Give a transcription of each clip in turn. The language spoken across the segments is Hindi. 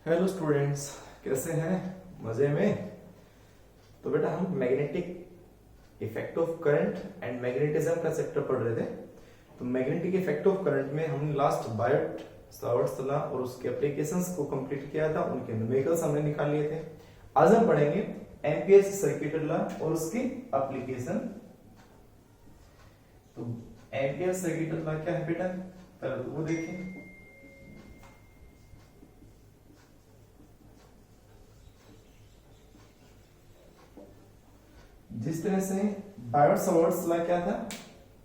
हेलो स्टूडेंट्स, कैसे हैं? मजे में? तो बेटा हम magnetic effect of current and magnetism का चैप्टर पढ़ रहे थे। तो मैग्नेटिक इफेक्ट ऑफ करंट में हमने लास्ट बायोट सावर्ट्स लॉ और उसके एप्लीकेशंस को कंप्लीट किया था, उनके न्यूमेरिकल्स हमने निकाल लिए थे। आज हम पढ़ेंगे एम्पियर्स सर्किट लॉ और उसकी एप्लीकेशन। तो एम्पियर्स सर्किट लॉ क्या है बेटा, पहले तो वो देखें। जिस तरह से बायोट सावर्ट्स लॉ क्या था,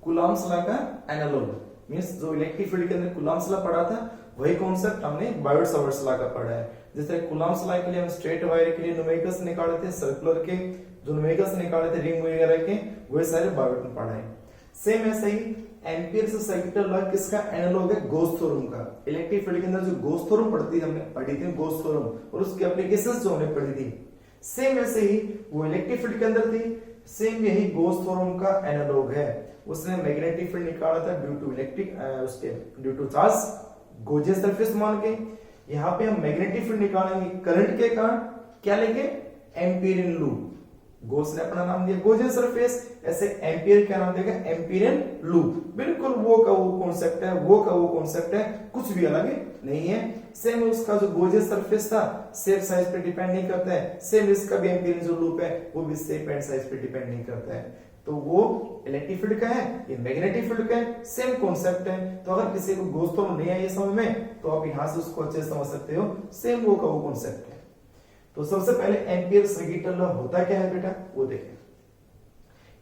कूलॉम्स लॉ का एनालॉग, मींस जो इलेक्ट्रिक फील्ड के अंदर कूलॉम्स लॉ पढ़ा था वही कॉन्सेप्ट हमने बायोट सावर्ट्स लॉ का पढ़ा है। जिस तरह कूलॉम्स लॉ के लिए हम स्ट्रेट वायर के लिए न्यूमेरिकल्स निकाले थे, सर्कुलर के जो न्यूमेरिकल्स निकाले थे रिंग वगैरह के, वही सारे बायोट में पढ़ा है। सेम ऐसे ही एम्पियर्स सर्किट लॉ किसका एनालॉग है? गॉस थ्योरम का। इलेक्ट्रिक फील्ड के अंदर जो गॉस थ्योरम हमने पढ़ी थी गॉस थ्योरम, और उसकी एप्लीकेशंस जो हमने पढ़ी थी, सेम ऐसे ही वो इलेक्ट्रिक फील्ड के अंदर थी, सेम यही गॉस थ्योरम का एनालॉग है। उसने मैग्नेटिक फील्ड निकाला था due to due to charge Gaussian surface मान के। यहाँ पे हम मैग्नेटिक फील्ड निकालेंगे करंट के कारण, क्या लेंगे? Amperian loop. गॉस ने अपना नाम दिया गॉसियन सरफेस, ऐसे एम्पियर क्या नाम देगा? Amperian loop. बिल्कुल वो का वो कॉन्सेप्ट है, वो का वो कॉन्सेप्ट है, कुछ भी अलग नहीं है। सेम उसका जो गॉसियन सरफेस था शेप साइज पे डिपेंड नहीं करता है, सेम इसका भी एम्पीरियन जो लूप है वो भी शेप एंड साइज पे डिपेंड नहीं करता है। तो वो इलेक्ट्रिक फील्ड का है, ये मैग्नेटिक फील्ड का है, सेम कॉन्सेप्ट है। तो अगर किसी को गॉस थ्योरम नहीं आई समझ में, तो आप यहां से उसको अच्छे से समझ सकते हो, सेम वो का वो कॉन्सेप्ट है। तो सबसे पहले एम्पियर सर्किट लॉ होता क्या है बेटा, वो देखें।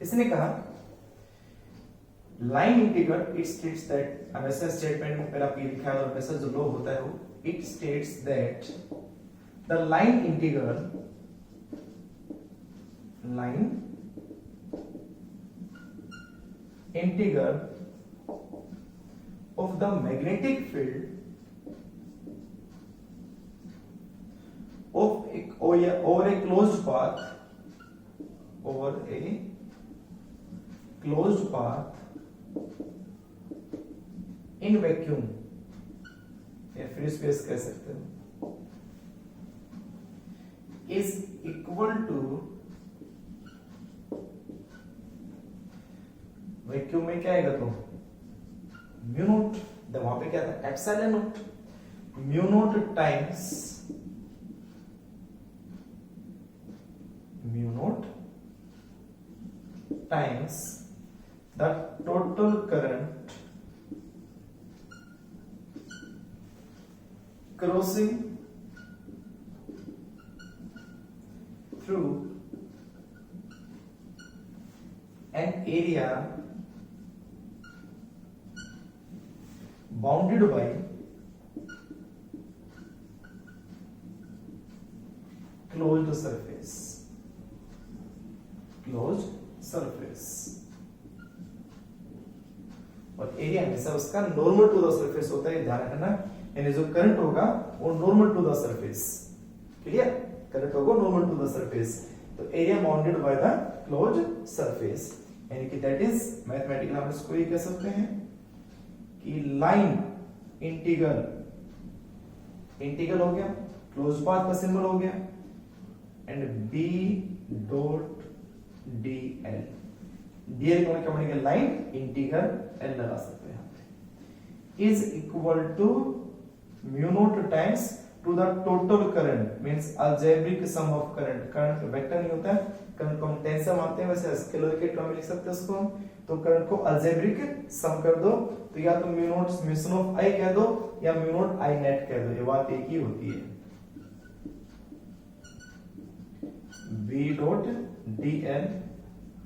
इसने कहा line integral it states that, हमेशा स्टेटमेंट में पहला पी लिखा है और हमेशा जो लॉ होता है वो it states that the line integral of the magnetic field over a closed path in vacuum या फ्री स्पेस कह सकते हो, is equal to, वैक्यूम में क्या आएगा? तो म्यू नॉट, वहां पे क्या था? Epsilon not, mu naught times the total current crossing through an area bounded by closed surface। और एरिया हमेशा उसका नॉर्मल टू द सरफेस होता है, ध्यान रखना। यानी जो करंट होगा वो normal to the surface, clear? Current होगा नॉर्मल टू द सरफेस। तो area bounded by the closed surface, यानी कि दैट इज मैथमेटिकल हम इसको ये कह सकते हैं कि लाइन इंटीग्रल हो गया, क्लोज पाथ का सिंबल हो गया, and B dot dl, dl को क्या बनेगा? लाइन इंटीग्रल l लगा सकते हैं यहाँ पे, is equal to mu naught times to the total current, means algebraic sum of current. Current vector नहीं होता है, करंट को हम टेंसर मानते हैं, वैसे स्केलर के टर्म में लिख सकते हैं उसको हम। तो करंट को अलजेब्रिक सम कर दो, तो या तो mu not summation of i कह दो या म्यू नॉट i नेट कह दो, ये बात एक ही होती है। v dot dl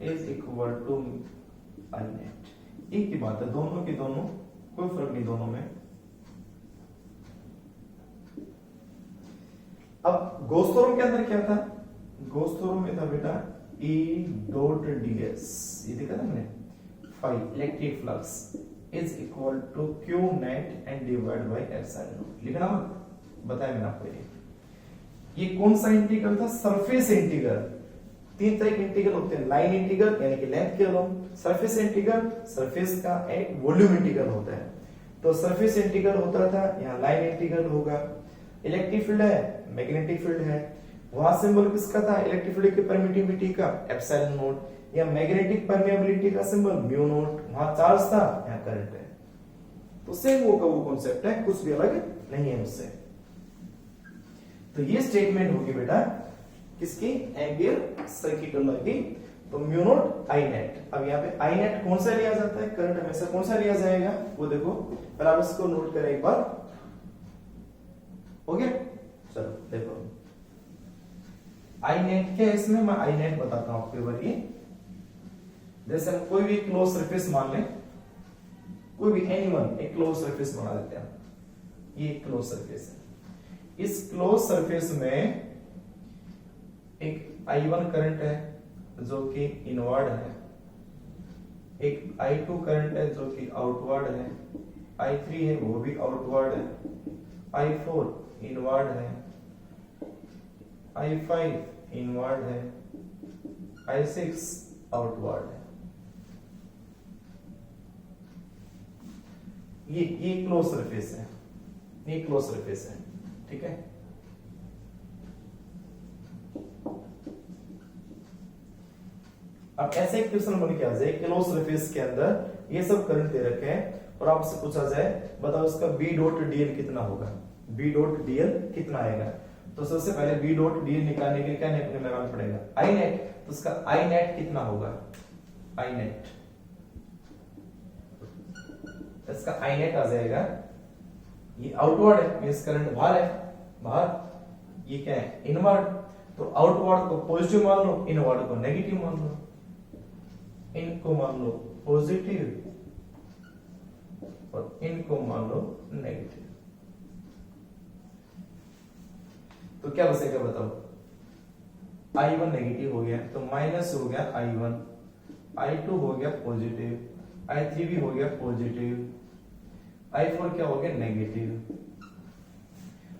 is equal to i net, एक ही बात है, दोनों की दोनों, कोई फर्क नहीं दोनों में। अब गॉस थ्योरम के अंदर क्या था? गॉस थ्योरम में था बेटा E डॉट ds, ये देखा था हमने, phi electric flux is equal to q net and divide by epsilon naught. लिखना मत, बताया मैंने आपको। ये कौन सा इंटीग्रल था? Surface integral. तीन तरह के इंटीग्रल होते हैं, लाइन इंटीग्रल यानी कि लेंथ के अलोंग, सरफेस इंटीग्रल सरफेस का एक वॉल्यूम इंटीग्रल होता है। तो सरफेस इंटीग्रल होता था, यहाँ लाइन इंटीग्रल होगा। इलेक्ट्रिक फील्ड है, मैग्नेटिक फील्ड है। वहां सिंबल किसका था, इलेक्ट्रिक फील्ड की परमिटिविटी का एप्सिलॉन नॉट, या मैग्नेटिक परमेबिलिटी का सिंबल म्यू नॉट। वहां चार्ज था, यहाँ करंट है। तो सेम वो का वो कॉन्सेप्ट है, कुछ भी अलग नहीं है उससे। तो ये स्टेटमेंट होगी बेटा किसकी, एम्पियर सर्किट लॉ की। तो म्यू नॉट आई नेट। अब यहाँ पे आई नेट कौन सा लिया जाता है, करंट हमेशा कौन सा लिया जाएगा वो देखो, पहले आप इसको नोट करें एक बार। हो गया, चलो देखो आई नेट क्या है इसमें, मैं आई नेट बताता हूं आपको एक बार। ये जैसे हम कोई भी क्लोज सरफेस मान लें, कोई भी एनीवन एक क्लोज सरफेस बना देते हैं। ये क्लोज सरफेस है, इस क्लोज सरफेस में एक I1 करंट है जो कि इनवर्ड है, एक I2 करंट है जो कि आउटवर्ड है, I3 है वो भी आउटवर्ड है, I4 इनवर्ड है, I5 इनवर्ड है, I6 आउटवर्ड है। ये क्लोज सरफेस है, ये क्लोज सरफेस है, ठीक है। अब ऐसे एक क्वेश्चन बन के आ जाए, क्लोज सरफेस के अंदर ये सब करंट दे रखे हैं और आपसे पूछा जाए बताओ इसका बी डॉट डीएल कितना होगा, बी डॉट डीएल कितना आएगा। तो सबसे पहले बी डॉट डीएल निकालने के लिए क्या लगाना पड़ेगा, आई नेट। तो उसका आई नेट कितना होगा, आई नेट, इसका आई नेट आ जाएगा, ये आउटवर्ड है, मींस करंट बाहर है, बाहर, ये क्या है इनवर्ड। तो आउटवर्ड को पॉजिटिव मान लो, इनवर्ड को नेगेटिव मान लो, इनको मान लो पॉजिटिव और इनको मान लो नेगेटिव। तो क्या बचेगा बताओ, I1 नेगेटिव हो गया तो माइनस हो गया I1, I2 हो गया पॉजिटिव, I3 भी हो गया पॉजिटिव, I4 क्या हो गया नेगेटिव।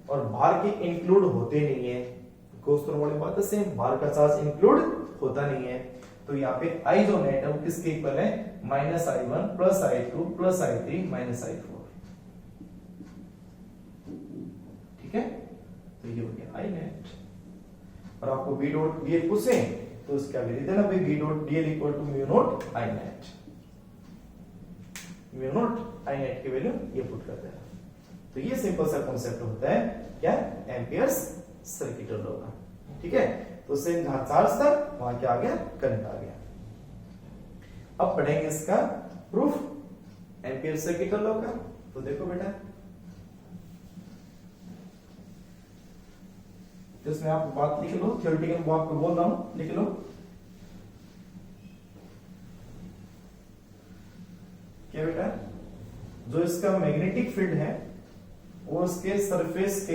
और बाहर के इंक्लूड होते नहीं है, दोस्तों वाली बात है सेम, बाहर का चार्ज इंक्लूड होता नहीं है। तो यहाँ पे I जो नेट है वो किसके इक्वल है, minus I1 plus I2 plus I3 minus I4, ठीक है। तो ये हो गया आई नेट। और आपको बी डॉट डीएल पूछे तो उसका भी देना भाई, B dot dl equal to mu naught I net, mu naught I net की वैल्यू ये पुट कर देना। तो ये सिंपल सा कॉन्सेप्ट होता है क्या, एम्पियर्स सर्किट लॉ का, ठीक है। तो सेम जहां चार्ज था वहां क्या आ गया, करंट आ गया। अब पढ़ेंगे इसका प्रूफ एम्पियर सर्किट लॉ का। तो देखो बेटा, जिसमें आप बात लिख लो, थ्योरेटिकल वो आपको बोल रहा हूं, लिख लो क्या बेटा, जो इसका मैग्नेटिक फील्ड है वो उसके सरफेस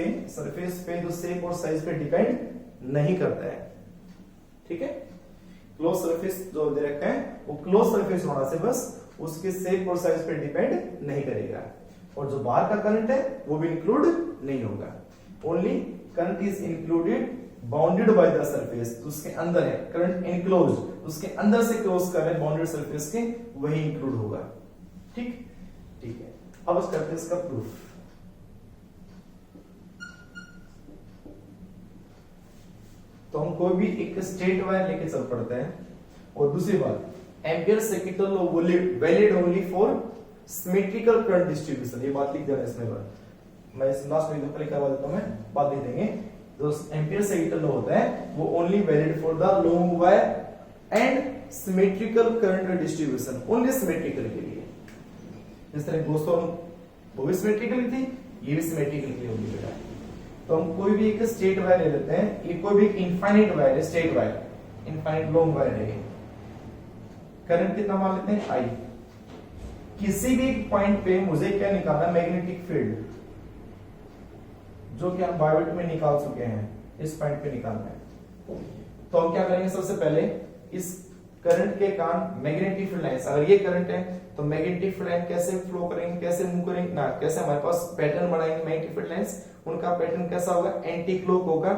पे जो शेप और साइज पे डिपेंड नहीं करता है, ठीक है। क्लोज सरफेस जो दे रखा है वो क्लोज सरफेस होना से बस उसके शेप और साइज पे डिपेंड नहीं करेगा। और जो बाहर का करंट है वो भी इंक्लूड नहीं होगा, only current is included bounded by the surface. तो उसके अंदर है करंट इनक्लोज, उसके अंदर से क्लोज कर रहे बाउंडेड सरफेस के, वही इंक्लूड होगा, ठीक, ठीक है। अब करते हैं इसका प्रूफ। तो हम कोई भी एक स्ट्रेट वायर लेके चल पड़ते हैं। और दूसरी बात, ampere circuit law valid only for symmetrical current distribution, ये बात लिख देना इसमें बार। मैं इस लास्ट में लिखा देता हूं, मैं बात लिख देंगे। जो एम्पियर सर्किट लॉ होता है वो only valid for the long wire and symmetrical current distribution, only symmetrical के लिए। इस तरह दोस्तों वो भी सिमेट्रिकल थी, ये भी सिमेट्रिकल के लिए होगी बेटा। तो हम कोई भी एक स्ट्रेट वायर ले लेते हैं, ये कोई भी इनफाइनाइट वायर है, straight wire, infinite long wire है। करंट कितना मान लेते हैं I। किसी भी पॉइंट पे मुझे क्या निकालना, मैग्नेटिक फील्ड, जो कि हम बायोट में निकाल चुके हैं, इस पॉइंट पे निकालना है। तो हम क्या करेंगे, सबसे पहले इस करंट के कारण मैग्नेटिक फील्ड लाइंस, अगर ये करंट है तो मैग्नेटिक फील्ड लाइन कैसे फ्लो करेंगे, कैसे मूव करेंगे ना, कैसे हमारे पास पैटर्न बनाएंगे मैग्नेटिक फील्ड लाइंस, उनका पैटर्न कैसा होगा, एंटी क्लॉक होगा।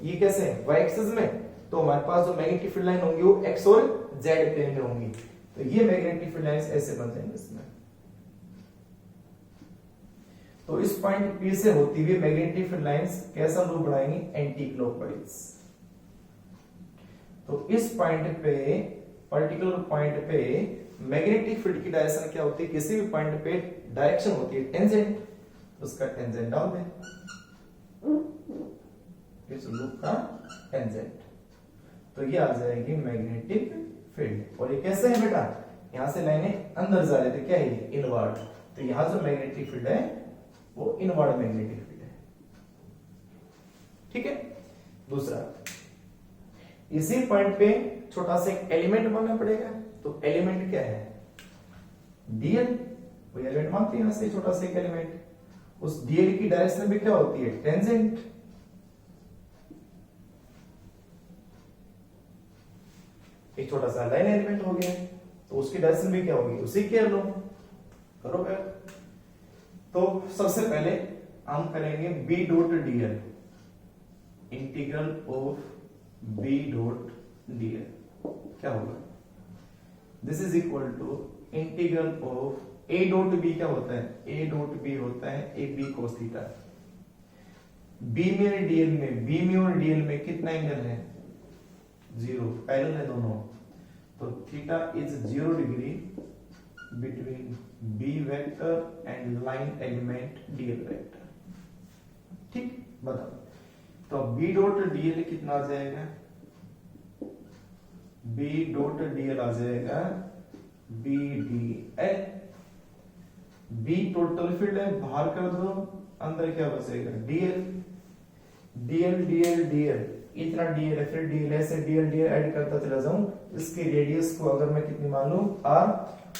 ये कैसे है, वाई एक्सिस में। तो हमारे पास जो मैग्नेटिक फील्ड लाइन होंगी वो एक्स और जेड प्लेन में होंगी। तो ये मैग्नेटिक फील्ड लाइंस ऐसे बन जाएंगे इसमें। तो इस पॉइंट P से होती हुई मैग्नेटिक फील्ड लाइंस कैसा लूप बनाएंगी, एंटी क्लॉकवाइज। तो इस पॉइंट पे, पर्टिकुलर पॉइंट पे मैग्नेटिक फील्ड की डायरेक्शन क्या होती है, किसी भी पॉइंट पे डायरेक्शन होती है टेंजेंट, उसका टेंजेंट डाल दें, इस लूप का टेंजेंट, तो ये आ जाएगी मैग्नेटिक फील्ड। और ये कैसे है बेटा, यहां से लाइनें अंदर जा रही थी, क्या है ये, इनवर्ड। तो यहां जो मैग्नेटिक फील्ड है वो इनवर्ड मैग्नेटिक फील्ड है। ठीक है। दूसरा, इसी पॉइंट पे छोटा सा एक एलिमेंट मानना पड़ेगा। तो एलिमेंट क्या है, डीएल। वो एलिमेंट मानते हैं यहां से छोटा सा एक एलिमेंट, उस डीएल की डायरेक्शन में क्या होती है, टेंजेंट। एक छोटा सा लाइन एलिमेंट हो गया, तो उसकी डायरेक्शन भी क्या होगी, उसी के लो करो फिर। तो सबसे पहले हम करेंगे B dot dl, integral of B dot dl क्या होगा, this is equal to integral of A dot B. क्या होता है, ए डॉट बी होता है A B cos theta. B में और डीएल में, बी में और डीएल में कितना एंगल है, 0, पैरेलल है दोनों। तो theta is 0 degree between B vector and line element dl vector. ठीक, बताओ। तो बी डॉट डीएल कितना आ जाएगा, बी डॉट डीएल आ जाएगा B D L. B total field है, बाहर कर दो, अंदर क्या बचेगा, डीएल। डीएल डीएल डीएल, इतना डीएल है, फिर डीएल है, से डीएल डीएल ऐड करता चला जाऊं। इसकी रेडियस को अगर मैं कितनी मान लूं, आर,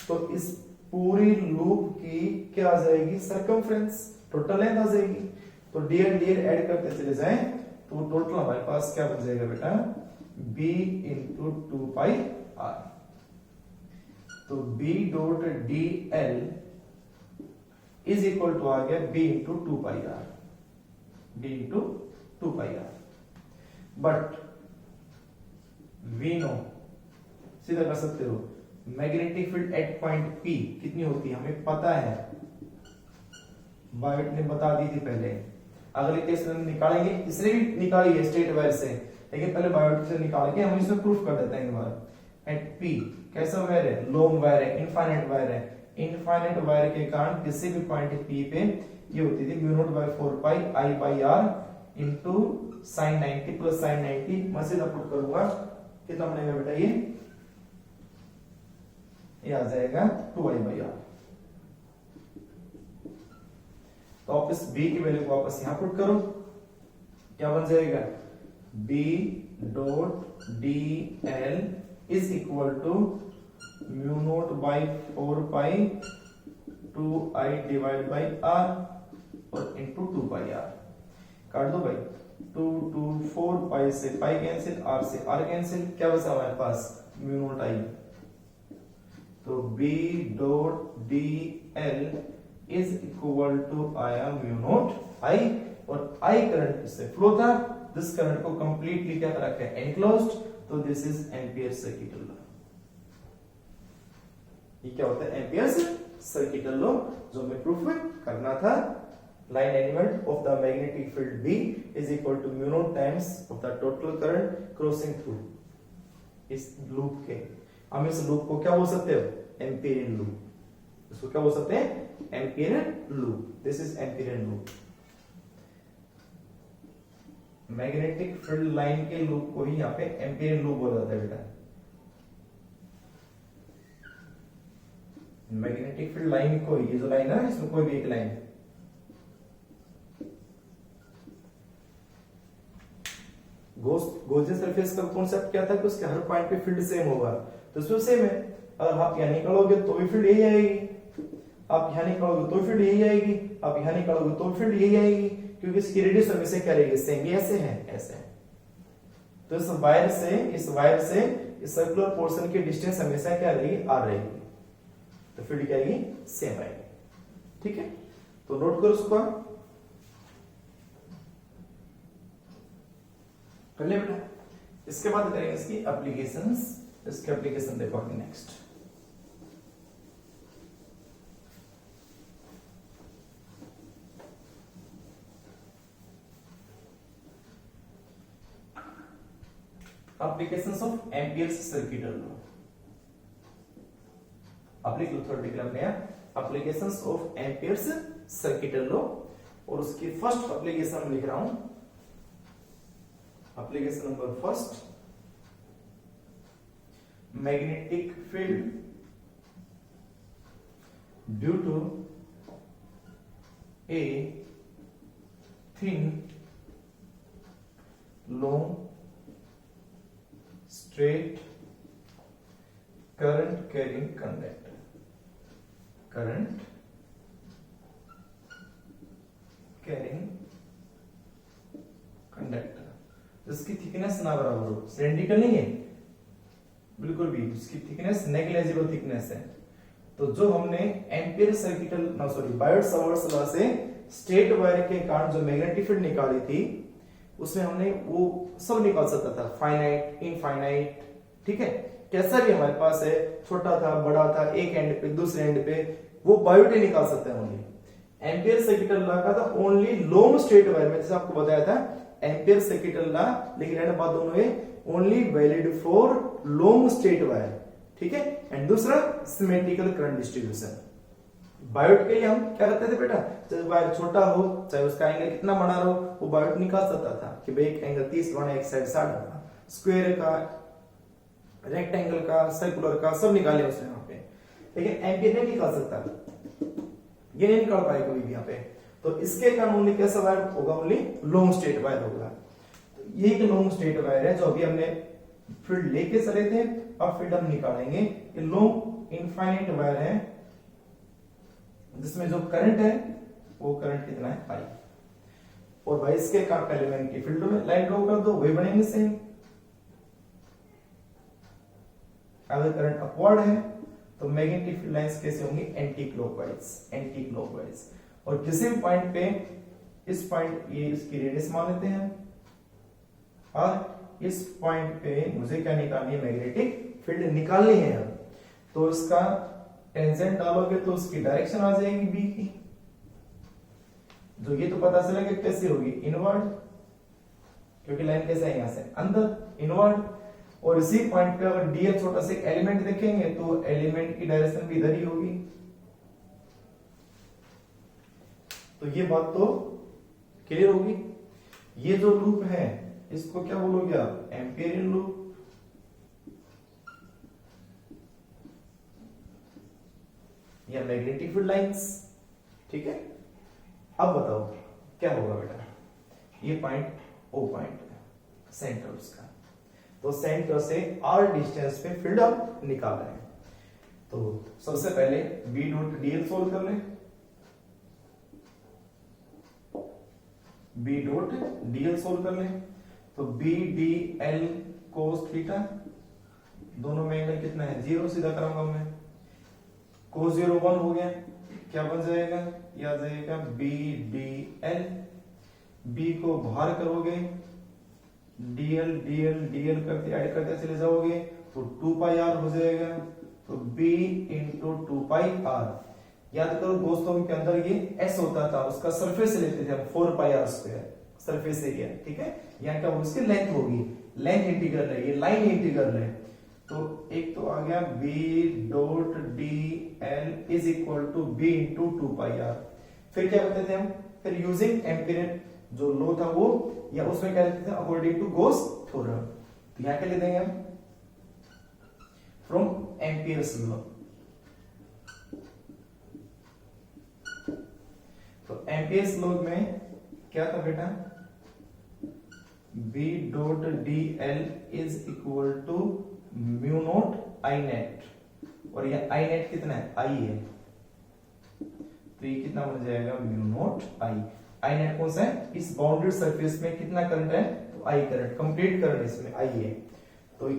तो इस पूरी लूप की क्या आ जाएगी, सर्कमफ्रेंस, टोटल लेंथ आ जाएगी। तो डीएल डीएल ऐड करते चले जाएं, तो टोटल हमारे पास क्या बन जाएगा बेटा, b इंटू 2 पाई r। तो b dot D L is equal to आ गया b into 2 pi r, b into 2 pi r। But we know, सीधा कर सकते हो, magnetic field at point P कितनी होती है हमें पता है, बायोट ने बता दी थी पहले। अगले केस में निकालेंगे, इसने भी निकाली है स्ट्रेट वायर से, लेकिन पहले बायोट से निकाल के हम इसमें प्रूफ कर देते हैं एक बार। एट P कैसा वायर है, लॉन्ग वायर है, इनफाइनाइट वायर है। इनफाइनाइट वायर के कारण किसी भी पॉइंट P पे ये होती थी mu naught by 4 pi I by R into sin 90 plus sin 90। मैं सीधा पुट करूंगा, कितना बनेगा बेटा, ये आ जाएगा 2I बाई R। तो आप इस b की वैल्यू को वापस यहां पुट करो, क्या बन जाएगा, b dot D L is equal to mu naught by 4 pi 2I divide by R और इंटू 2 पाई R। काट दो भाई, 2 2 4 पाई से पाई कैंसिल, R से R कैंसिल, क्या बचा हमारे पास, म्यू नॉट I। तो b dot D L is equal to आया म्यू नॉट I, और I करंट इससे फ्लो था, दिस करंट को कंप्लीटली क्या कर रखा है, एनक्लोज्ड। तो this is ampere circuital law. ये क्या होता है, एम्पियर सर्किटल लॉ, जो हमें प्रूफ करना था। Line element of the magnetic field B is equal to mu naught times of the total current crossing through इस लूप के। हम इस लूप को क्या बोल सकते हो, एम्पिरियन लूप। इसको क्या बोल सकते हैं, Amperian loop. This is Amperian loop. Magnetic field line के लूप को ही यहाँ पे एम्पिरियन लूप बोला जाता है बेटा। मैग्नेटिक फील्ड लाइन को, ये जो लाइन है इसमें कोई भी एक लाइन, गॉसियन सरफेस का कॉन्सेप्ट क्या था कि उसके हर पॉइंट पे फील्ड सेम होगा, तो इसमें सेम है। अगर आप यहां निकालोगे तो भी फील्ड यही आएगी, आप यहां निकालोगे तो फील्ड यही आएगी, आप यहां निकालोगे तो फील्ड यही आएगी, क्योंकि इसकी रेडियस हमेशा क्या रहेगी, सेम। ये ऐसे है, ऐसे है। तो इस वायर से इस सर्कुलर पोर्शन की डिस्टेंस हमेशा क्या रहेगी, r रहेगी, तो फील्ड क्या आएगी, सेम आएगी। ठीक है, तो नोट करो उसको, कर ले बेटा। इसके बाद करेंगे इसकी एप्लीकेशंस। इसके एप्लीकेशन देखो आगे next. applications of Ampere's circuital law. आप लिख लो थर्ड डिग्राम में applications of Ampere's circuital law, और उसकी फर्स्ट एप्लीकेशन लिख रहा हूं, application number first, magnetic field due to a thin long straight current carrying conductor, current carrying conductor जिसकी थिकनेस ना बराबर हो, सिलेंड्रिकल नहीं है बिल्कुल भी, उसकी थिकनेस नेग्लिजिबल थिकनेस है। तो जो हमने ampere circuital Biot Savart's law से स्ट्रेट वायर के कारण जो मैग्नेटिक फील्ड निकाली थी, उसमें हमने वो सब निकाल सकता था, फाइनाइट, इनफाइनाइट, ठीक है, कैसा भी हमारे पास है, छोटा था, बड़ा था, एक एंड पे, दूसरे एंड पे, वो बायोट ही निकाल सकते हैं ओनली। एम्पियर सर्किटल लॉ का था ओनली लॉन्ग स्ट्रेट वायर में, जैसे आपको बताया था एम्पियर सर्किटल लॉ, लेकिन रहने बाद दोनों है only valid for long straight wire, ठीक है। एंड दूसरा सिमेट्रिकल करंट डिस्ट्रीब्यूशन। बायोट के लिए हम क्या करते थे बेटा, चाहे वायर छोटा हो, चाहे उसका एंगल कितना बड़ा हो, वो बायोट निकाल सकता था कि भाई एक एंगल 30 बना, एक साइड 60 बना, स्क्वायर का, रेक्टेंगल का, सर्कुलर का, सब निकाले उसने यहाँ पे। लेकिन एम्पियर नहीं निकाल सकता, ये नहीं निकाल पाए कभी भी यहाँ पे। तो इसके कारण ओनली कैसा वायर होगा, ओनली लॉन्ग स्ट्रेट वायर होगा। तो ये एक लॉन्ग स्ट्रेट वायर है जो अभी हमने फील्ड लेके चले थे, अब फील्ड हम निकालेंगे। ये लॉन्ग इनफाइनाइट वायर है जिसमें जो करंट है वो करंट कितना है, I। और भाई इसके कारण पहले मैग्नेटिक फील्ड में लाइन ड्रॉ कर दो, वही बनेंगे सेम। अगर करंट अपवर्ड है तो मैग्नेटिक फील्ड लाइंस कैसे होंगी, एंटी क्लॉकवाइज, एंटी क्लॉकवाइज। और किसी भी पॉइंट पे, इस पॉइंट, ये इसकी रेडियस मान लेते हैं, और इस पॉइंट पे मुझे क्या निकालनी है, मैग्नेटिक फील्ड निकालनी है। तो इसका टेंजेंट डालोगे तो उसकी डायरेक्शन आ जाएगी बी की, जो ये तो पता चला कि कैसे होगी, इनवर्ड, क्योंकि लाइन कैसे है, यहां से अंदर इनवर्ड। और इसी पॉइंट पे अगर डीएल छोटा सा एलिमेंट देखेंगे तो एलिमेंट की डायरेक्शन भी इधर ही होगी। तो ये बात तो क्लियर होगी। ये जो लूप है इसको क्या बोलोगे आप, एम्पियरियन लूप। या मैग्नेटिक फील्ड लाइंस, ठीक है। अब बताओ क्या होगा बेटा, ये पॉइंट ओ पॉइंट सेंटर उसका, तो सेंटर से आर डिस्टेंस पे फील्ड हम निकाल रहे हैं। तो सबसे पहले बी डॉट डीएल सोल्व कर ले, बी डॉट डीएल सोल्व कर ले। तो B D L cos theta, दोनों में एंगल कितना है, 0, सीधा करूंगा मैं, कोस 0 1 हो गया, क्या बन जाएगा, ये आ जाएगा बी डी एल। बी को बाहर करोगे, डीएल डीएल डीएल करते ऐड करते चले जाओगे तो 2 पाई आर हो जाएगा। तो बी इंटू 2 पाई आर। याद करो दोस्तों के अंदर ये एस होता था, उसका सरफेस लेते थे हम 4 पाई आर स्क्वायर सरफेस एरिया, ठीक है। यहाँ क्या उसकी लेंथ होगी, लेंथ इंटीग्रल है, ये लाइन इंटीग्रल है। तो एक तो आ गया B dot D L is equal to B into 2 pi R. फिर क्या करते थे हम, फिर यूजिंग एम्पिरियन जो लॉ था वो, या उसमें क्या लिखते थे, अकॉर्डिंग टू गॉस थ्योरम। तो यहां क्या लिख देंगे हम, फ्रॉम एम्पियर्स लॉ। तो एम्पियर्स लॉ में क्या था बेटा, B dot D L is equal to mu naught I net, और ये आई नेट कितना है, आई है, तो ये कितना बन जाएगा, म्यू नॉट आई। आई नेट कौन सा है, इस बाउंडेड सरफेस में कितना करंट है, तो आई करंट, कंप्लीट करंट इसमें आई है। तो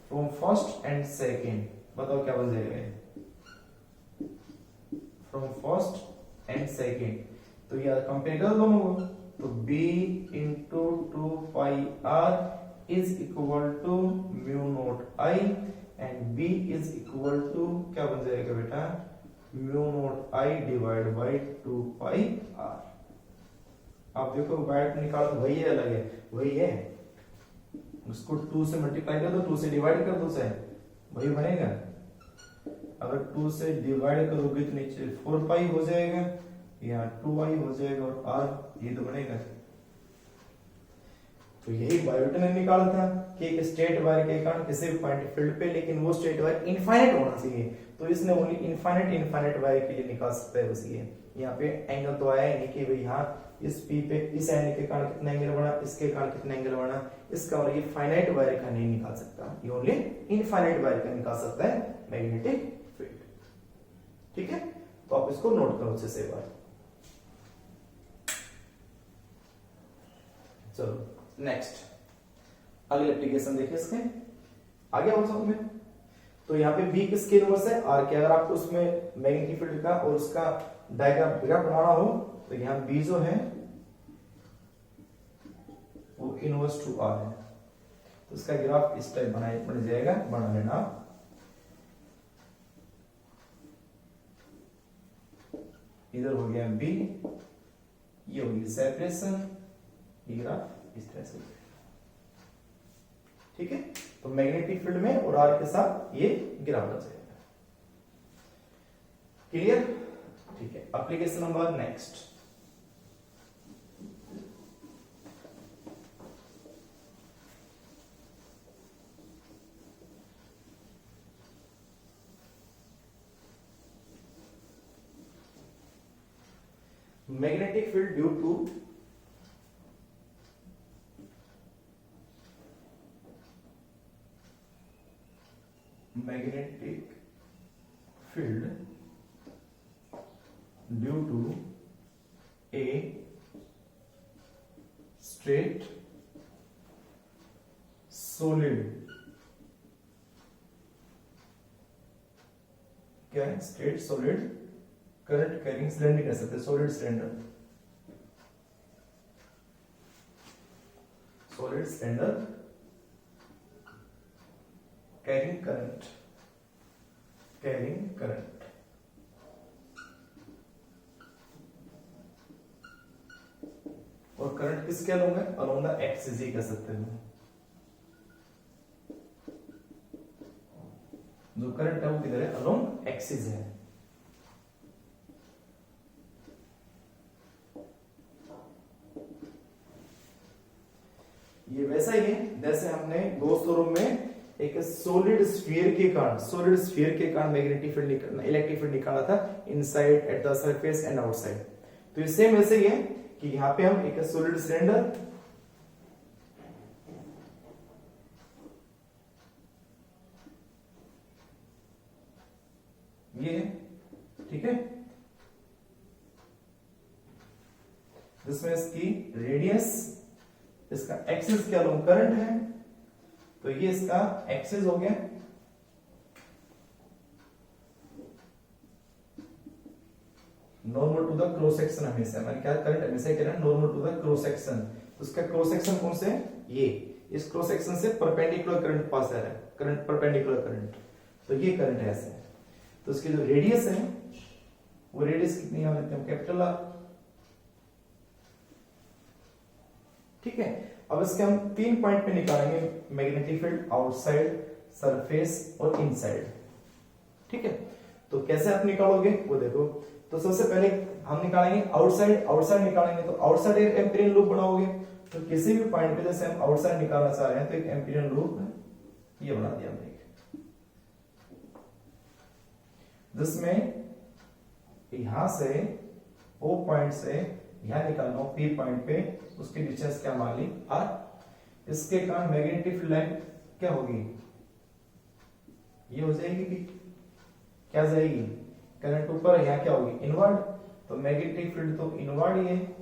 फ्रॉम फर्स्ट एंड सेकेंड बताओ क्या बन जाएगा, फ्रॉम फर्स्ट एंड सेकेंड। तो यार कंपेयर कर दोनों को, तो b into 2 pi R is equal to mu naught I, and b is equal to क्या बन जाएगा बेटा, mu naught I divide by 2 pi R. आप देखो बैट निकाल, वही है, अलग है, वही है। उसको 2 से मल्टीप्लाई कर दो, 2 से डिवाइड कर दो, चाहे वही बनेगा। अगर 2 से डिवाइड करोगे तो नीचे 4 पाई हो जाएगा, यहाँ 2i हो जाएगा और r ये तो बनेगा। तो यही बायोट ने निकाला था कि एक स्टेट वायर के कारण किसी भी पॉइंट फील्ड पे, लेकिन वो स्टेट वायर इनफाइनाइट होना चाहिए, तो इसने ओनली इनफाइनाइट वायर के लिए निकाल सकता है बस ये। यहाँ पे एंगल तो आया ही नहीं कि भाई यहाँ इस पी पे इस एंड के कारण कितना एंगल बना, इसके कारण कितना एंगल बना, इसका और ये फाइनाइट वायर का नहीं निकाल सकता, ये ओनली इनफाइनाइट वायर का निकाल सकता है मैग्नेटिक फील्ड। ठीक है, तो आप इसको नोट करो अच्छे से बार। चलो नेक्स्ट अगले एप्लीकेशन देखिए इसके आगे और समझ में। तो यहाँ पे बी किसके इनवर्स है, आर के। अगर आपको उसमें मैग्नेटिक फील्ड का और उसका डायग्राम ग्राफ बनाना हो तो यहाँ बी जो है वो इनवर्स टू आर है, तो इसका ग्राफ इस टाइप बन जाएगा, बना लेना आप। इधर हो गया बी, ये होगी सेपरेशन, ये ग्राफ इस तरह से। ठीक है, तो मैग्नेटिक फील्ड में और आर के साथ ये ग्राफ बन जाएगा। क्लियर? ठीक है, application number next. Magnetic field due to magnetic field due to a straight solid, क्या है, straight solid current carrying cylinder कह सकते हैं, solid cylinder, solid cylinder carrying current, carrying current. और करंट किसके अलोंग है, अलोंग द एक्सिस ही कह सकते हैं। जो करंट है वो किधर है, अलोंग एक्सिस है। ये वैसा ही है जैसे हमने दोस्तों में एक सॉलिड स्फीयर के कारण मैग्नेटिक फील्ड इलेक्ट्रिक फील्ड निकाला था inside, eight the surface and outside. तो ये सेम वैसे ही है कि यहां पे हम एक सॉलिड सिलेंडर, ये है, ठीक है, जिसमें इसकी रेडियस, इसका एक्सिस के अलोंग करंट है, तो ये इसका एक्सिस हो गया। Normal to the cross section, हमेशा मैंने क्या करंट हमेशा कह रहा है normal to the cross section, तो इसका क्रॉस सेक्शन कौन से, ये, इस क्रॉस सेक्शन से परपेंडिकुलर करंट पास आ रहा है, करंट परपेंडिकुलर करंट, तो ये करंट है ऐसे। तो इसकी जो रेडियस है वो रेडियस कितनी है, कैपिटल आर। ठीक है, अब इसके हम 3 पॉइंट पे निकालेंगे मैग्नेटिक फील्ड, आउटसाइड, सरफेस और इनसाइड। ठीक है, तो कैसे आप निकालोगे वो देखो। तो सबसे पहले हम निकालेंगे आउटसाइड निकालेंगे, तो आउटसाइड एक एम्पीरियन लूप बनाओगे। तो किसी भी पॉइंट पे जैसे हम आउटसाइड निकालना चाह रहे हैं तो एक एम्पीरियन लूप ये बना दिया हमने, जिसमें यहां से ओ पॉइंट से यहां निकालना हो पी पॉइंट पे, उसकी डिस्टेंस क्या मान ली आर। इसके कारण मैग्नेटिक फील्ड लाइन क्या होगी, ये हो जाएगी कि क्या जाएगी, करंट ऊपर, यहां क्या होगी इनवर्ड, तो मैग्नेटिक फील्ड तो इनवर्ड ही है।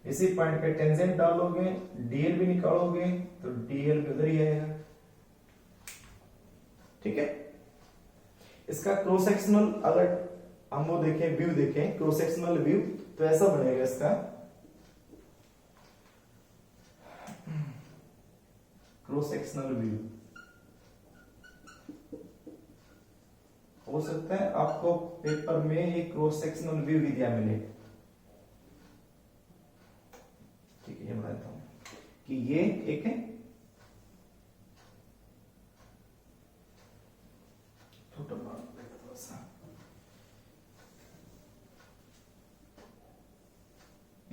इसी पॉइंट पे टेंजेंट डालोगे, डीएल भी निकालोगे तो डीएल उधर ही आएगा। ठीक है, इसका क्रॉस सेक्शनल अगर हम वो देखें, व्यू देखें, क्रॉस सेक्शनल व्यू, तो ऐसा बनेगा इसका क्रॉस सेक्शनल व्यू। हो सकता है आपको पेपर में एक क्रॉस सेक्शनल व्यू भी दिया मिले। ठीक है, ये बनाता हूं कि ये एक है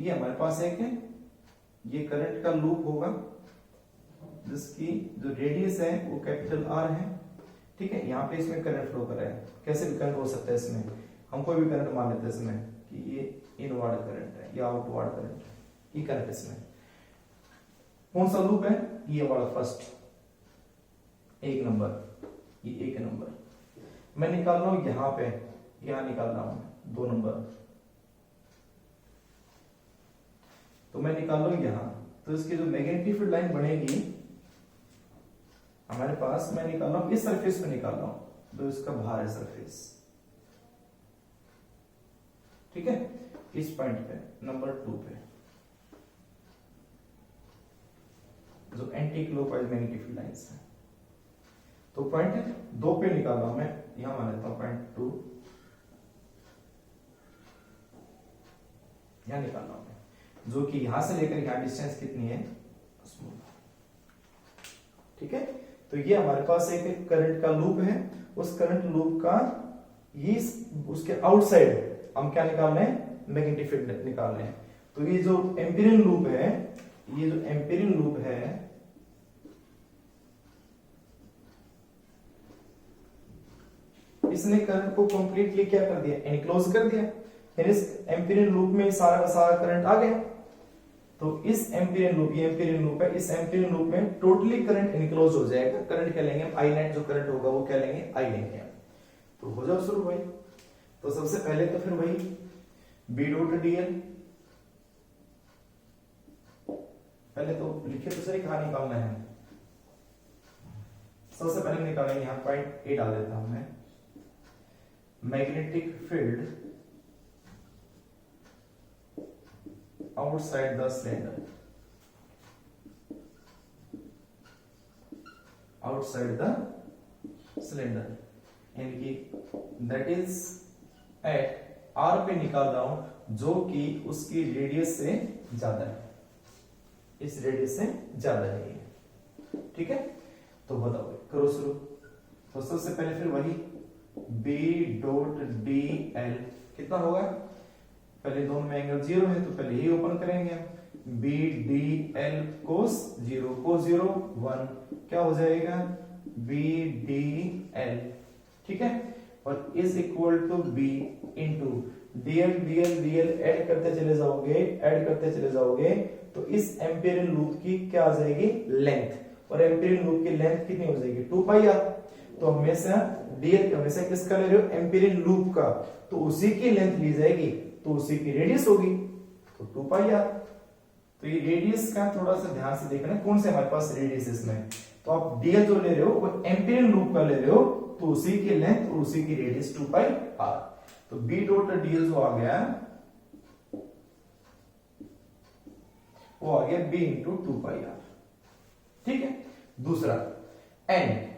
ये हमारे पास एक है, ये करंट का लूप होगा जिसकी जो रेडियस है वो कैपिटल आर है, ठीक है। यहाँ पे इसमें करंट फ्लो कर रहा है, कैसे भी करंट हो सकता है इसमें, हम कोई भी करंट मान लेते हैं इसमें कि ये इनवर्ड करंट है या आउटवर्ड करंट है, ये करंट इसमें कौन सा लूप है, ये वाला फर्स्ट एक नंबर, ये एक नंबर मैं निकाल रहा हूं यहां पे, यहां निकाल रहा हूं 2 नंबर, तो मैं निकाल रहा हूं यहां, तो इसकी जो मैग्नेटिक फील्ड लाइन बनेगी हमारे पास, मैं निकाल रहा हूं इस सरफेस पे निकाल रहा हूं, तो इसका बाहर है सरफेस, ठीक है, इस पॉइंट पे नंबर 2 पे जो anti clockwise magnetic field lines है, तो पॉइंट 2 पे निकाल रहा हूं मैं, यहां मान लेता हूं पॉइंट 2, यहां निकाल रहा हूं मैं, जो कि यहां से लेकर यहां डिस्टेंस कितनी है, ठीक है। तो ये हमारे पास एक करंट का लूप है, उस करंट लूप का ये उसके आउटसाइड हम क्या निकाल रहे हैं, मैग्नेटिक फील्ड निकाल रहे हैं। तो ये जो एम्पीरियन लूप है, ये जो एम्पीरियन लूप है इसने करंट को कंप्लीटली क्या कर दिया, एनक्लोज कर दिया, यानी इस एम्पीरियन लूप में सारा का सारा करंट आ गया। तो इस एम्पीरियन लूप, ये एम्पीरियन लूप है, इस एम्पीरियन लूप में टोटली करंट एनक्लोज हो जाएगा। करंट क्या लेंगे, आई नेट जो करंट होगा वो क्या लेंगे, आई लेंगे। तो हो जाओ शुरू भाई। तो सबसे पहले तो फिर वही बी डॉट डीएल, पहले तो लिखे तो सही कहां निकालना है, सबसे पहले निकालेंगे, यहां पॉइंट ए डाल देता हूं मैं, magnetic field outside the cylinder, outside the cylinder, यानी कि दैट इज एट आर पे निकाल रहा हूं जो कि उसकी रेडियस से ज्यादा है, इस रेडियस से ज्यादा है ये, ठीक है। तो बताओ, करो शुरू। तो सबसे पहले फिर वही बी डॉट डी एल कितना होगा, पहले दोनों में एंगल 0 है तो पहले ही ओपन करेंगे, बी डी एल कोस 0, कोस 0 1, क्या हो जाएगा बी डी एल, ठीक है। और is equal to B into DL, DL DL add करते चले जाओगे, ऐड करते चले जाओगे तो इस एम्पीरियन लूप की क्या आ जाएगी, लेंथ, और एम्पीरियन लूप की लेंथ कितनी हो जाएगी, 2 पाई आर। तो हमेशा डीएल हमेशा किसका ले रहे हो, एम्पीरियन लूप का, तो उसी की लेंथ ली जाएगी तो उसी की रेडियस होगी, तो 2 पाई आर। तो ये रेडियस का थोड़ा सा ध्यान से देखना, कौन से हमारे पास रेडियस इसमें, तो आप डीएल जो ले रहे हो वो एम्पीरियन लूप का ले रहे हो, तो उसी की लेंथ और उसी की रेडियस 2 पाई आर। तो बी डॉट डीएल जो आ गया वो आ गया बी इंटू 2 पाई आर, ठीक है। दूसरा एंड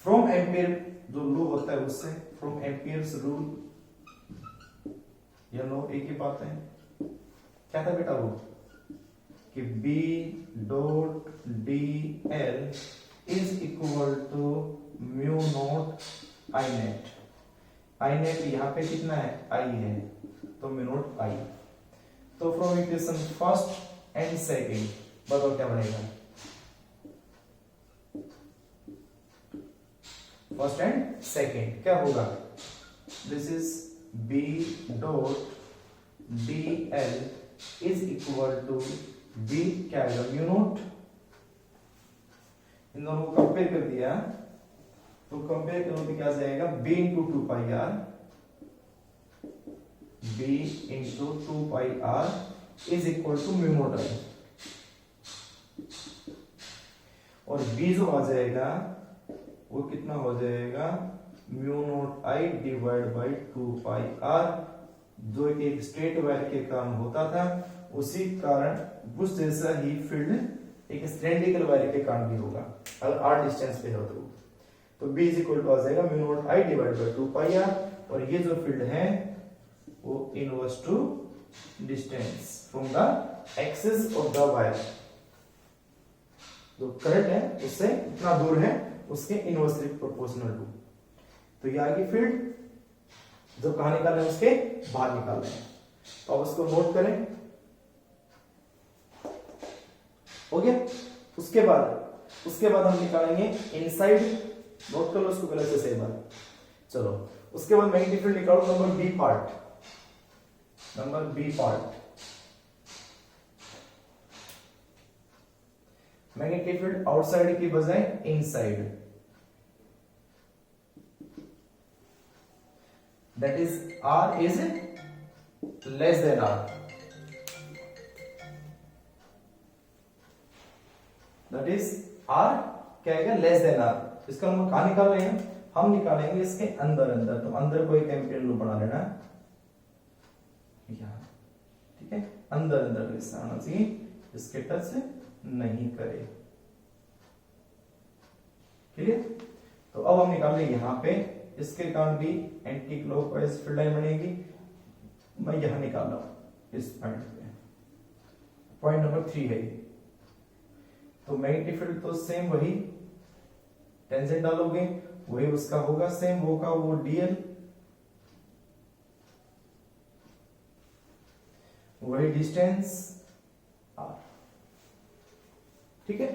फ्रॉम एम्पियर जो लू होता है उससे, फ्रॉम एम्पियर्स रूल, ये लो एक ही बात है, क्या था बेटा वो कि B dot D L is equal to mu naught I net, I net यहां पे कितना है, आई है, तो म्यू नोट आई। तो from equation first and second बताओ क्या बनेगा, फर्स्ट एंड सेकेंड क्या होगा, this is B dot D L is equal to B क्या आएगा, म्यू नोट, इन दोनों को कंपेयर कर दिया तो कंपेयर करो तो क्या जाएगा, B into 2 pi R, B into 2 pi R is equal to mu naught I, और B जो आ जाएगा वो कितना हो जाएगा, mu naught I divide by 2 pi R, जो एक स्ट्रेट वायर के कारण होता था, उसी कारण उस जैसा ही फील्ड एक सिलेंड्रिकल वायर के कारण भी होगा अगर आर डिस्टेंस पे हो तो B इज इक्वल टू आ जाएगा mu naught I divide by 2 pi R, और ये जो फील्ड है वो inverse to distance from the axis of the wire, जो करंट है उससे इतना दूर है उसके इनवर्सली प्रोपोर्शनल टू। तो ये आगे फील्ड जो कहां निकाल रहे हैं उसके बाहर निकाल रहे हैं, तो अब उसको नोट करें, हो गया। उसके बाद हम निकालेंगे इनसाइड, नोट कर लो उसको पहले से एक बार। चलो उसके बाद मैग्नेटिक फील्ड निकालो number B part, number B part. Magnetic field outside की बजाय inside, that is R is less than R, that is R क्या आएगा, लेस देन आर। इसका हम कहां निकाल रहे हैं, हम निकालेंगे इसके अंदर अंदर, तो अंदर को एक एम्पियर लूप बना लेना यहां, ठीक है, अंदर अंदर ऐसा आना चाहिए, इसके टच नहीं करे, क्लियर। तो अब हम निकाल लेंगे यहां पे, इसके कारण भी एंटी क्लॉकवाइज फील्ड लाइन बनेगी। मैं यहां निकाल रहा हूं इस पॉइंट पे, पॉइंट नंबर 3 है। तो मैग्नेटिक फील्ड तो सेम वही, टेंजेंट डालोगे वही उसका होगा सेम, वो का वो डीएल, वही डिस्टेंस आर, ठीक है।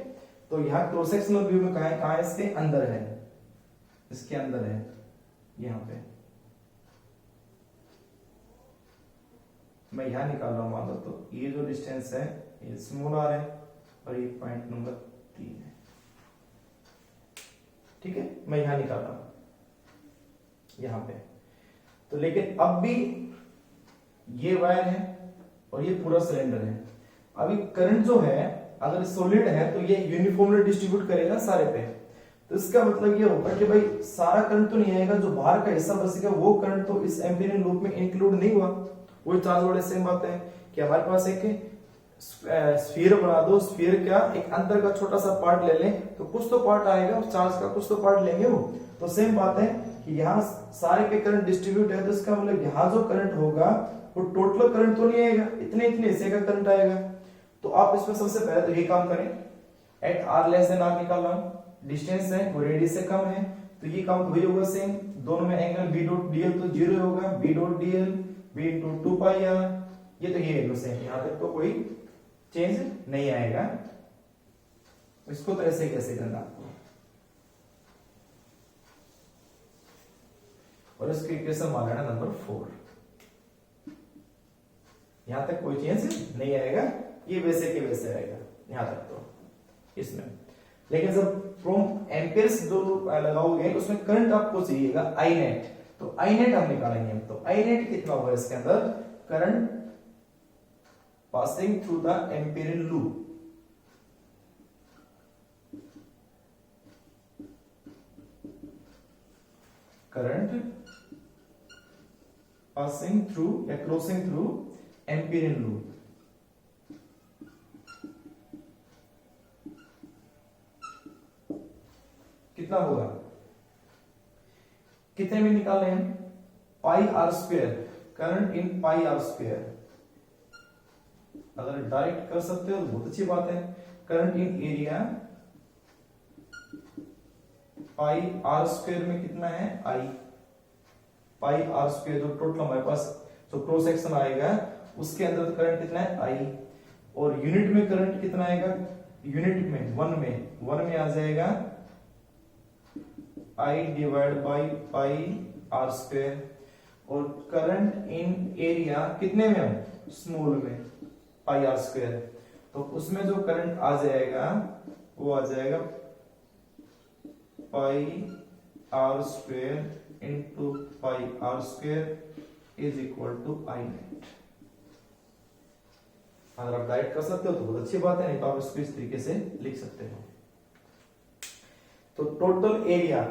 तो यहां क्रॉस सेक्शनल व्यू में कहां है, इसके अंदर है, इसके अंदर है यहां पे। मैं यहां निकाल रहा हूं, मान लो तो ये जो डिस्टेंस है ये स्मॉल आर है और ये पॉइंट नंबर 3 है, ठीक है। मैं यहां निकाल रहा हूं यहां पे। तो लेकिन अब भी ये वायर है और ये पूरा सिलेंडर है। अभी करंट जो है अगर सॉलिड है तो ये यूनिफॉर्मली डिस्ट्रीब्यूट करेगा सारे पे। तो इसका मतलब ये होगा कि भाई सारा करंट तो नहीं आएगा, जो बाहर का हिस्सा बचेगा वो करंट तो इस एम्पीरियन लूप में इंक्लूड नहीं हुआ। वही चार्ज वाले सेम बात है कि हमारे पास एक स्फीयर बना दो, स्फीयर क्या एक अंदर का छोटा सा पार्ट ले लें तो कुछ तो पार्ट आएगा उस चार्ज का, कुछ तो पार्ट लेंगे वो। तो सेम बात है कि यहाँ सारे पे करंट डिस्ट्रीब्यूट है, तो इसका मतलब यहाँ जो करंट होगा वो टोटल करंट तो नहीं आएगा, इतने इतने हिस्से का करंट आएगा। तो आप इसमें सबसे पहले तो ये काम करें, at R less than R निकाल रहा हूं, डिस्टेंस है वो रेडियस से कम है, तो ये काम वही होगा सेम, दोनों में एंगल बी डॉट डीएल तो 0 होगा, B dot DL B into 2 pi R, ये तो ये है सेम, यहां तक तो कोई चेंज नहीं आएगा। इसको तो ऐसे कैसे करना आपको, और इसकी इक्वेशन मान लेना नंबर 4, यहां तक कोई चेंज नहीं आएगा, ये वैसे के वैसे आएगा यहां तक तो इसमें। लेकिन जब फ्रॉम एम्पियर्स जो लगाओगे उसमें करंट आपको चाहिएगा आई नेट, तो आई नेट हम निकालेंगे। तो आई नेट कितना होगा इसके अंदर, current passing through the Amperial loop, current passing through या क्रॉसिंग थ्रू एम्पिरियल लूप, कितना होगा, कितने में निकाल रहे हैं, pi R square, current in pi R square. अगर डायरेक्ट कर सकते हो तो बहुत अच्छी बात है, current in area pi R square में कितना है आई, पाई आर स्क्वायर जो टोटल हमारे पास जो क्रॉस सेक्शन आएगा उसके अंदर तो करंट कितना है आई, और यूनिट में करंट कितना आएगा, यूनिट में वन में आ जाएगा I divide by pi R square, और करंट इन एरिया कितने में है, स्मॉल में, पाई आर स्क्वायर। तो उसमें जो करंट आ जाएगा वो आ जाएगा pi R square into pi R square is equal to I net. अगर आप डायरेक्ट कर सकते हो तो बहुत अच्छी बात है, नहीं तो आप इसको इस तरीके से लिख सकते हो। तो टोटल एरिया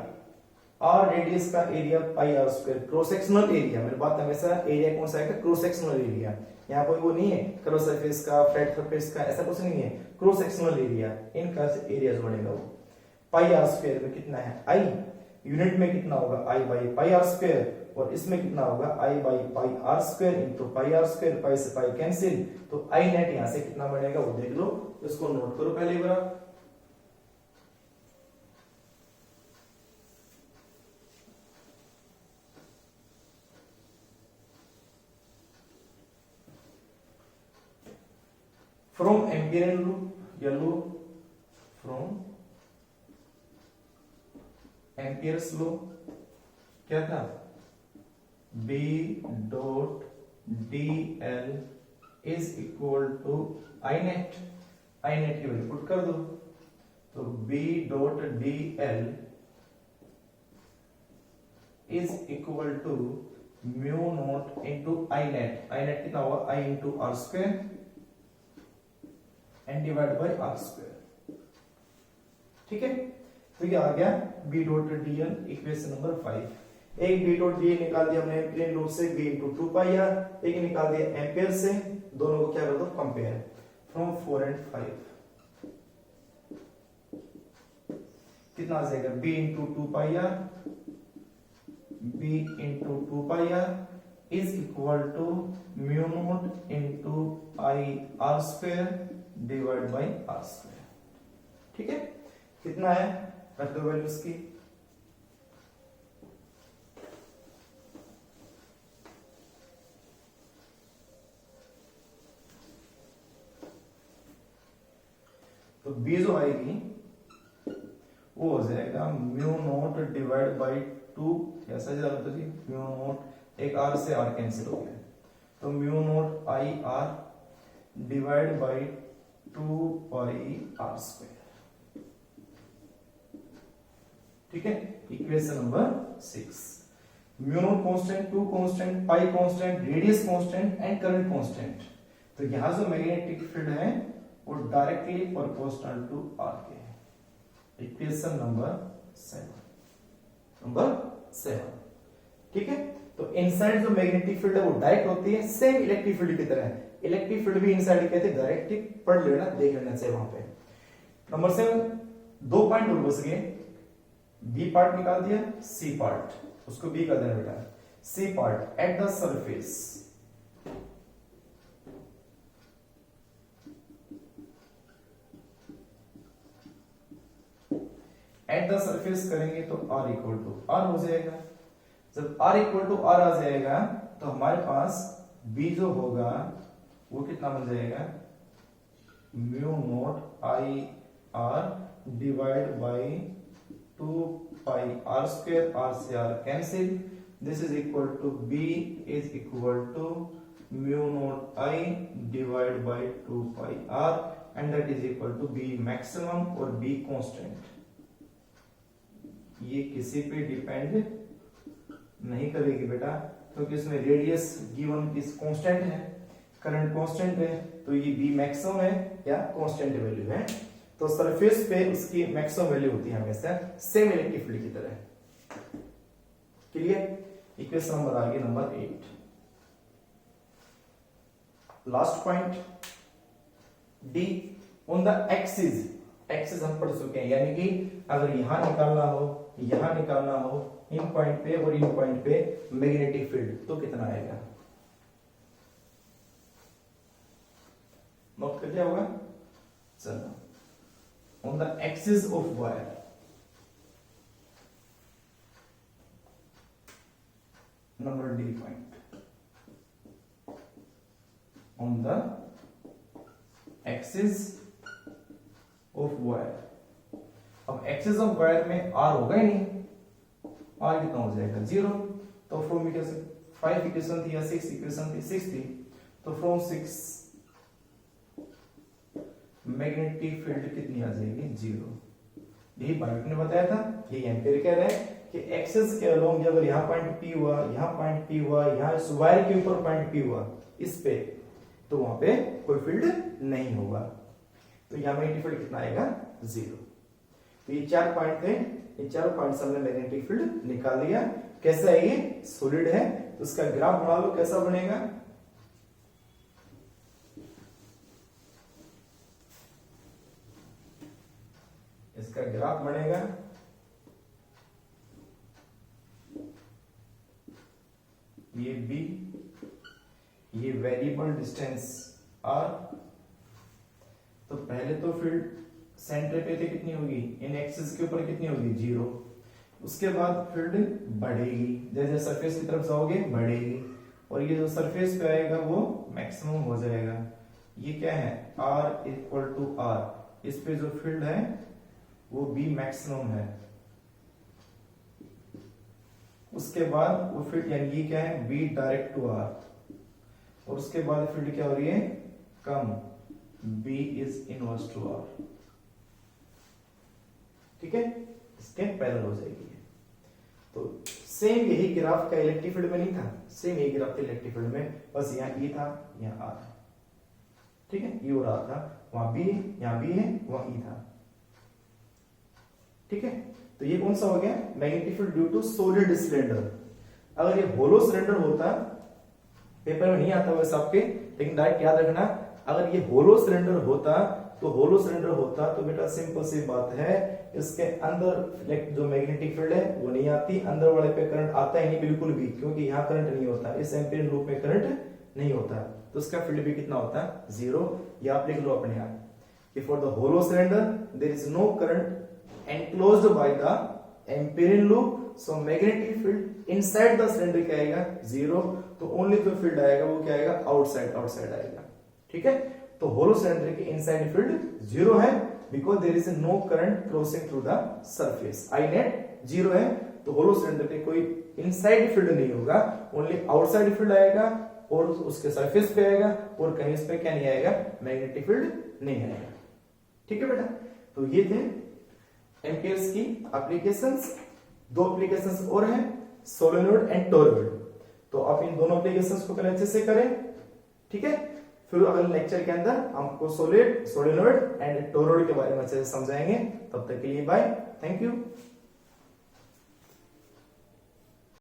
और रेडियस का area pi R square, cross sectional area, मेरी बात हमेशा एरिया कौन सा है, क्रॉस सेक्शनल एरिया, यहाँ कोई वो नहीं है कर्व सरफेस का, फ्लैट सरफेस का, ऐसा कुछ नहीं है, क्रॉस सेक्शनल एरिया, इनका एरिया जो बनेगा वो पाई आर स्क्वायर में कितना है आई, यूनिट में कितना होगा I by pi R square, और इसमें कितना होगा I by pi R square into pi R square, pi से पाई कैंसिल, तो आई नेट यहां से कितना बनेगा वो देख लो, इसको नोट करो पहले एक बार। फ्रॉम एम्पिरियल लूप या लो फ्रॉम एम्पियर्स लॉ क्या था, B dot dl is equal to I net की वैल्यू पुट कर दो, तो B dot dl is equal to mu naught into I net कितना हुआ, I into R square and divide by R square. ठीक है, तो ये आ गया B dot dl equation number 5। एक B डॉट dl निकाल दिया हमने प्लेन रूट से, B इंटू 2πr, एक निकाल दिया एम्पियर से, दोनों को क्या कर दो कंपेयर, फ्रॉम 4 and 5 कितना आ जाएगा, B into 2πr, B into 2πr is equal to mu naught into I R square divide by R square. ठीक है, कितना है, रख दो वैल्यूज की, तो B जो आएगी वो हो जाएगा म्यू नॉट डिवाइड बाई 2, कैसा जा रहा था जी, म्यू नॉट, एक r से r कैंसिल हो गया, तो mu naught I R divide by 2 pi R square. ठीक है, equation number 6। Mu naught constant, 2 constant, pi constant, radius constant and current constant. तो यहां जो मैग्नेटिक फील्ड है वो डायरेक्टली प्रोपोर्शनल टू आर के है। Equation number 7। ठीक है, तो इनसाइड जो मैग्नेटिक फील्ड है वो डायरेक्ट होती है, सेम इलेक्ट्रिक फील्ड की तरह है। इलेक्ट्रिक फील्ड भी इनसाइड कहते हैं, डायरेक्ट पढ़ लेना, देख लेना चाहिए वहां पे। नंबर 7, 2 पॉइंट और बच गए, बी पार्ट निकाल दिया, सी पार्ट उसको बी कर देना बेटा, C part at the surface, at the surface करेंगे तो r इक्वल टू r हो जाएगा। जब r इक्वल टू r आ जाएगा तो हमारे पास b जो होगा वो कितना बन जाएगा, mu naught I R divide by 2 pi R square, r से r cancel, this is equal to b is equal to mu naught i divide by 2 pi r and that is equal to b maximum और b कांस्टेंट। ये किसी पे डिपेंड नहीं करेगी बेटा, क्योंकि इसमें रेडियस गिवन इस कांस्टेंट है, करंट कांस्टेंट है, तो ये बी मैक्सिमम है या कांस्टेंट वैल्यू है, तो सरफेस पे उसकी मैक्सिमम वैल्यू होती है हमेशा सेम इलेक्ट्रिक फील्ड की तरह। क्लियर, इक्वेशन नंबर आ गया number 8। Last point D, on the axis, axis हम पढ़ चुके हैं, यानी कि अगर यहां निकालना हो, यहां निकालना हो, इन पॉइंट पे और इन पॉइंट पे मैग्नेटिक फील्ड, तो कितना आएगा, नोट कर लिया होगा। चलो, on the axis of wire, number D point, on the axis of wire. अब एक्सिस ऑफ वायर में r होगा ही नहीं, r कितना हो जाएगा 0, तो फ्रॉम इक्वेशन 5 इक्वेशन थी या 6 इक्वेशन थी, 6 थी, तो फ्रॉम 6 मैग्नेटिक फील्ड कितनी आ जाएगी 0। यही बायोट ने बताया था, ये एम्पियर कह रहा है कि एक्सिस के अलोंग अगर यहाँ पॉइंट P हुआ, यहाँ पॉइंट P हुआ, यहाँ इस वायर के ऊपर पॉइंट P हुआ इस पे, तो वहां पे कोई फील्ड नहीं होगा, तो यहाँ मैग्नेटिक फील्ड कितना आएगा 0। तो ये 4 पॉइंट थे, ये चारों पॉइंट से हमने मैग्नेटिक फील्ड निकाल लिया। कैसा है ये, सॉलिड है, तो उसका ग्राफ बना लो, कैसा बनेगा, इसका ग्राफ बनेगा ये B, ये वेरिएबल डिस्टेंस R। तो पहले तो फील्ड सेंटर पे थे कितनी होगी, इन एक्सिस के ऊपर कितनी होगी 0, उसके बाद फील्ड बढ़ेगी, जैसे सरफेस की तरफ जाओगे बढ़ेगी, और ये जो सरफेस पे आएगा वो मैक्सिमम हो जाएगा। ये क्या है, R इक्वल टू R, इस पे जो फील्ड है वो बी मैक्सिमम है। उसके बाद वो फील्ड यानी ये क्या है, बी डायरेक्ट टू आर, और उसके बाद फील्ड क्या हो रही है, कम, B is inverse to R. ठीक है, इसके पैरेलल हो जाएगी। तो सेम यही ग्राफ का इलेक्ट्रिक फील्ड में नहीं था, सेम यही ग्राफ था इलेक्ट्रिक फील्ड में, बस यहाँ ई था यहाँ आर था। ठीक है, ये हो रहा था, वहां बी है यहाँ बी है वहां ई था। ठीक है, तो ये कौन सा हो गया, magnetic field due to solid cylinder. अगर ये होलो सिलेंडर होता, पेपर में नहीं आता वैसे आपके, लेकिन डायरेक्ट याद रखना, अगर ये होलो सिलेंडर होता तो होलो सिलेंडर होता तो बेटा सिंपल सी बात है, इसके अंदर जो मैग्नेटिक फील्ड है वो नहीं आती, अंदर वाले पे करंट आता ही नहीं बिल्कुल भी, क्योंकि यहाँ करंट नहीं होता, इस एम्पियर लूप में करंट नहीं होता, तो उसका फील्ड भी कितना होता है, जीरो। या आप लिख लो अपने यहाँ कि for the hollow cylinder there is no current enclosed by the Amperian loop, so magnetic field inside the cylinder क्या आएगा, जीरो। तो ओनली जो फील्ड आएगा वो क्या आएगा, आउटसाइड, आउटसाइड आएगा। ठीक है, तो होलो सिलेंडर की इनसाइड फील्ड जीरो है, because there is no current crossing through the surface, I net zero है, तो होलो सिलेंडर पे कोई इनसाइड फील्ड नहीं होगा, ओनली आउटसाइड फील्ड आएगा और उसके सरफेस पे आएगा, और कहीं इस पे क्या नहीं आएगा, मैग्नेटिक फील्ड नहीं आएगा। ठीक है बेटा, तो ये थे एम्पियर्स की एप्लीकेशंस। दो एप्लीकेशंस और हैं, सोलेनोइड एंड टोरॉइड। तो आप इन दोनों एप्लीकेशंस को पहले अच्छे से करें। ठीक है, फिर अगले लेक्चर के अंदर हमको सोलिड, सोलेनोइड एंड टोरॉइड के बारे में अच्छे से समझाएंगे। तब तक के लिए बाय, थैंक यू।